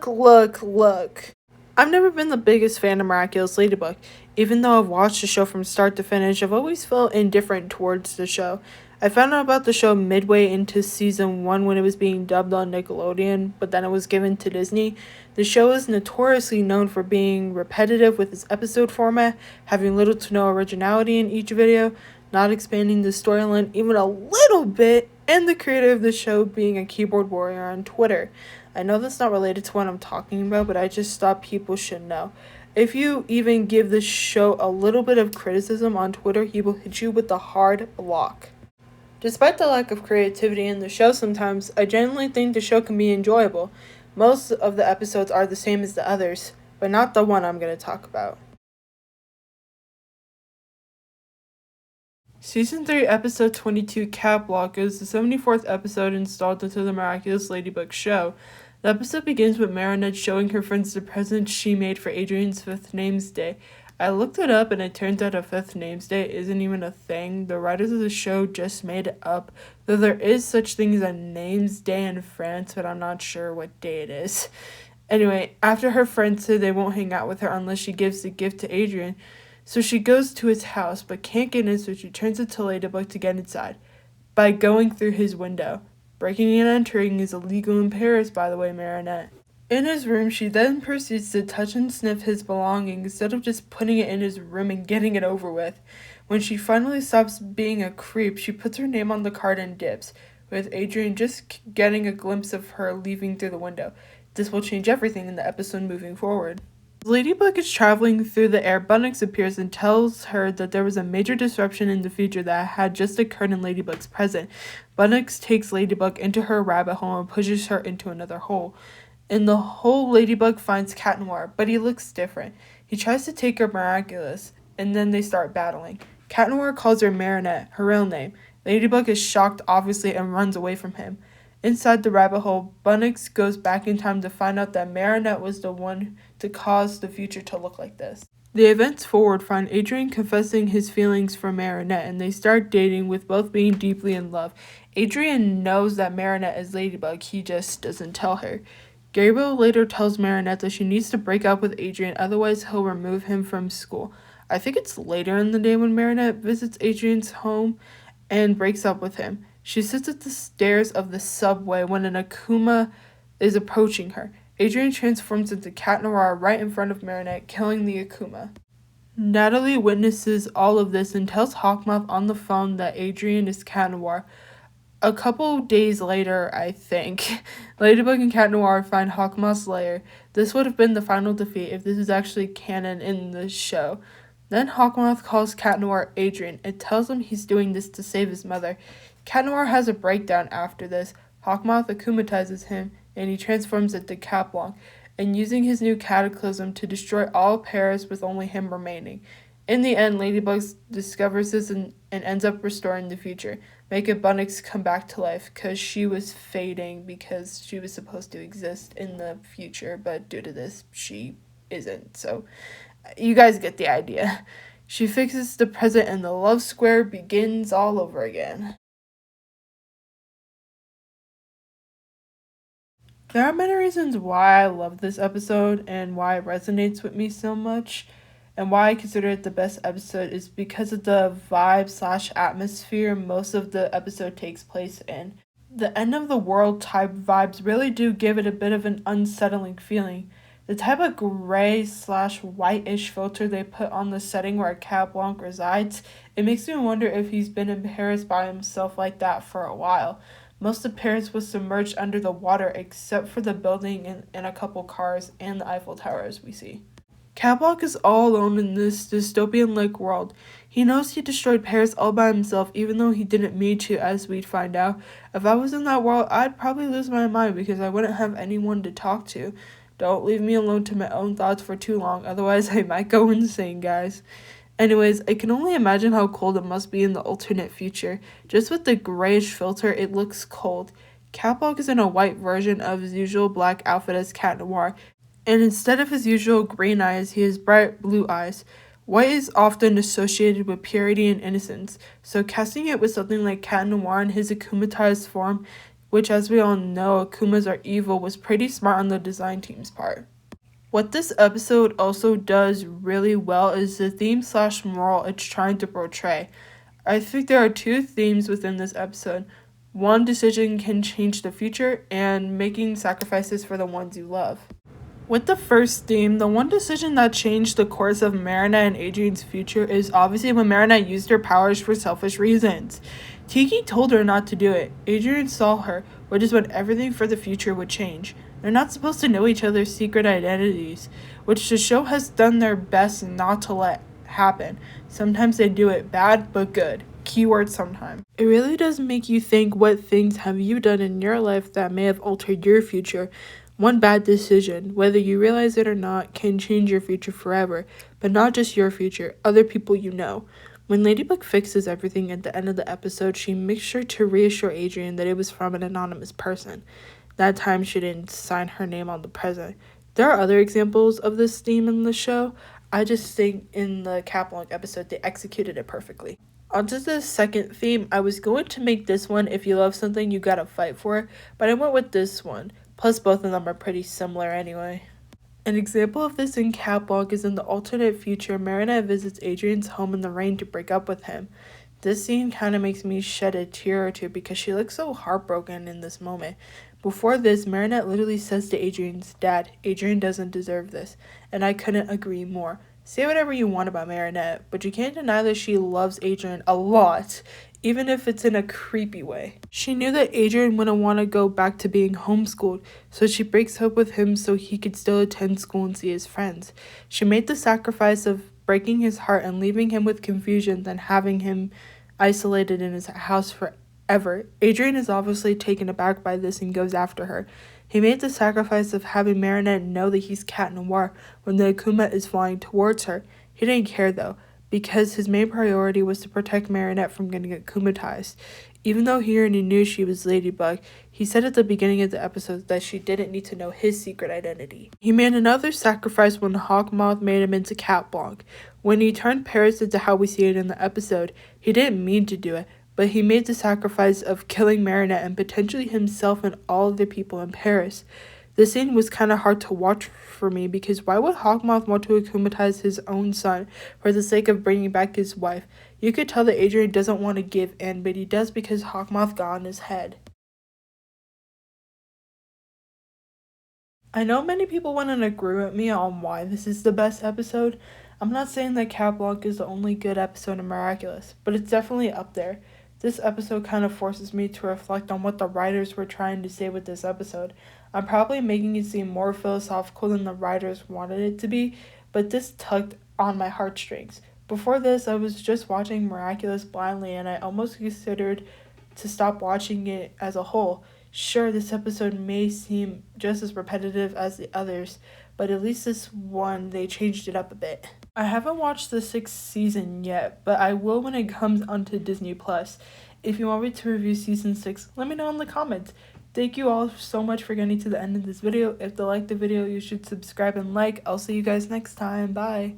Look. I've never been the biggest fan of Miraculous Ladybug. Even though I've watched the show from start to finish, I've always felt indifferent towards the show. I found out about the show midway into season 1 when it was being dubbed on Nickelodeon, but then it was given to Disney. The show is notoriously known for being repetitive with its episode format, having little to no originality in each video, not expanding the storyline even a little bit, and the creator of the show being a keyboard warrior on Twitter. I know that's not related to what I'm talking about, but I just thought people should know. If you even give the show a little bit of criticism on Twitter, he will hit you with the hard block. Despite the lack of creativity in the show sometimes, I genuinely think the show can be enjoyable. Most of the episodes are the same as the others, but not the one I'm going to talk about. Season 3, Episode 22, Cat Block, is the 74th episode installed into the Miraculous Ladybug show. The episode begins with Marinette showing her friends the present she made for Adrian's 5th names day. I looked it up and it turns out a 5th names day isn't even a thing. The writers of the show just made it up, though there is such thing as a names day in France, but I'm not sure what day it is. Anyway, after her friends say they won't hang out with her unless she gives the gift to Adrian, so she goes to his house but can't get in, so she turns it to Ladybug to get inside by going through his window. Breaking and entering is illegal in Paris, by the way, Marinette. In his room, she then proceeds to touch and sniff his belongings instead of just putting it in his room and getting it over with. When she finally stops being a creep, she puts her name on the card and dips, with Adrian just getting a glimpse of her leaving through the window. This will change everything in the episode moving forward. Ladybug is traveling through the air. Blanc appears and tells her that there was a major disruption in the future that had just occurred in Ladybug's present. Blanc takes Ladybug into her rabbit hole and pushes her into another hole. In the hole, Ladybug finds Cat Noir, but he looks different. He tries to take her Miraculous, and then they start battling. Cat Noir calls her Marinette, her real name. Ladybug is shocked, obviously, and runs away from him. Inside the rabbit hole, Blanc goes back in time to find out that Marinette was the one to cause the future to look like this. The events forward find Adrian confessing his feelings for Marinette, and they start dating, with both being deeply in love. Adrian knows that Marinette is Ladybug, he just doesn't tell her. Gabriel later tells Marinette that she needs to break up with Adrian, otherwise he'll remove him from school. I think it's later in the day when Marinette visits Adrian's home and breaks up with him. She sits at the stairs of the subway when an Akuma is approaching her. Adrian transforms into Cat Noir right in front of Marinette, killing the Akuma. Natalie witnesses all of this and tells Hawkmoth on the phone that Adrian is Cat Noir. A couple days later, I think, Ladybug and Cat Noir find Hawkmoth's lair. This would have been the final defeat if this is actually canon in the show. Then Hawkmoth calls Cat Noir Adrian and tells him he's doing this to save his mother. Cat Noir has a breakdown after this. Hawkmoth akumatizes him, and he transforms into Cat Blanc, and using his new cataclysm to destroy all Paris with only him remaining. In the end, Ladybug discovers this and ends up restoring the future, making Blanc come back to life, because she was fading because she was supposed to exist in the future, but due to this, she isn't. So, you guys get the idea. She fixes the present, and the love square begins all over again. There are many reasons why I love this episode and why it resonates with me so much, and why I consider it the best episode is because of the vibe/atmosphere most of the episode takes place in. The end of the world type vibes really do give it a bit of an unsettling feeling. The type of gray/whitish filter they put on the setting where Cat Blanc resides, it makes me wonder if he's been in Paris by himself like that for a while. Most of Paris was submerged under the water except for the building and a couple cars and the Eiffel Tower as we see. Cat Blanc is all alone in this dystopian-like world. He knows he destroyed Paris all by himself even though he didn't mean to, as we'd find out. If I was in that world, I'd probably lose my mind because I wouldn't have anyone to talk to. Don't leave me alone to my own thoughts for too long, otherwise I might go insane, guys. Anyways, I can only imagine how cold it must be in the alternate future. Just with the grayish filter, it looks cold. Cat Blanc is in a white version of his usual black outfit as Cat Noir, and instead of his usual green eyes, he has bright blue eyes. White is often associated with purity and innocence, so casting it with something like Cat Noir in his akumatized form which, as we all know, Akumas are evil, was pretty smart on the design team's part. What this episode also does really well is the theme/moral it's trying to portray. I think there are two themes within this episode. One decision can change the future, and making sacrifices for the ones you love. With the first theme, the one decision that changed the course of Marinette and Adrian's future is obviously when Marinette used her powers for selfish reasons. Tiki told her not to do it. Adrian saw her, which is when everything for the future would change. They're not supposed to know each other's secret identities, which the show has done their best not to let happen. Sometimes they do it bad but good. Keyword sometimes. It really does make you think, what things have you done in your life that may have altered your future? One bad decision, whether you realize it or not, can change your future forever, but not just your future, other people you know. When Ladybug fixes everything at the end of the episode, she makes sure to reassure Adrian that it was from an anonymous person. That time she didn't sign her name on the present. There are other examples of this theme in the show. I just think in the Blanc episode they executed it perfectly. Onto the second theme, I was going to make this one, if you love something you gotta fight for it, but I went with this one. Plus, both of them are pretty similar anyway. An example of this in Blanc is in the alternate future, Marinette visits Adrian's home in the rain to break up with him. This scene kind of makes me shed a tear or two because she looks so heartbroken in this moment. Before this, Marinette literally says to Adrian's dad, Adrian doesn't deserve this, and I couldn't agree more. Say whatever you want about Marinette, but you can't deny that she loves Adrian a lot, even if it's in a creepy way. She knew that Adrian wouldn't want to go back to being homeschooled, so she breaks up with him so he could still attend school and see his friends. She made the sacrifice of breaking his heart and leaving him with confusion than having him isolated in his house forever. Adrian is obviously taken aback by this and goes after her. He made the sacrifice of having Marinette know that he's Cat Noir when the Akuma is flying towards her. He didn't care though, because his main priority was to protect Marinette from getting akumatized. Even though he already knew she was Ladybug, he said at the beginning of the episode that she didn't need to know his secret identity. He made another sacrifice when Hawkmoth made him into Blanc. When he turned Paris into how we see it in the episode, he didn't mean to do it, but he made the sacrifice of killing Marinette and potentially himself and all of the people in Paris. This scene was kind of hard to watch for me because why would Hawkmoth want to akumatize his own son for the sake of bringing back his wife? You could tell that Adrian doesn't want to give in, but he does because Hawkmoth got on his head. I know many people wouldn't agree with me on why this is the best episode. I'm not saying that Blanc is the only good episode of Miraculous, but it's definitely up there. This episode kind of forces me to reflect on what the writers were trying to say with this episode. I'm probably making it seem more philosophical than the writers wanted it to be, but this tugged on my heartstrings. Before this, I was just watching Miraculous blindly, and I almost considered to stop watching it as a whole. Sure, this episode may seem just as repetitive as the others, but at least this one, they changed it up a bit. I haven't watched the 6th season yet, but I will when it comes onto Disney+. If you want me to review season 6, let me know in the comments. Thank you all so much for getting to the end of this video. If you liked the video, you should subscribe and like. I'll see you guys next time. Bye.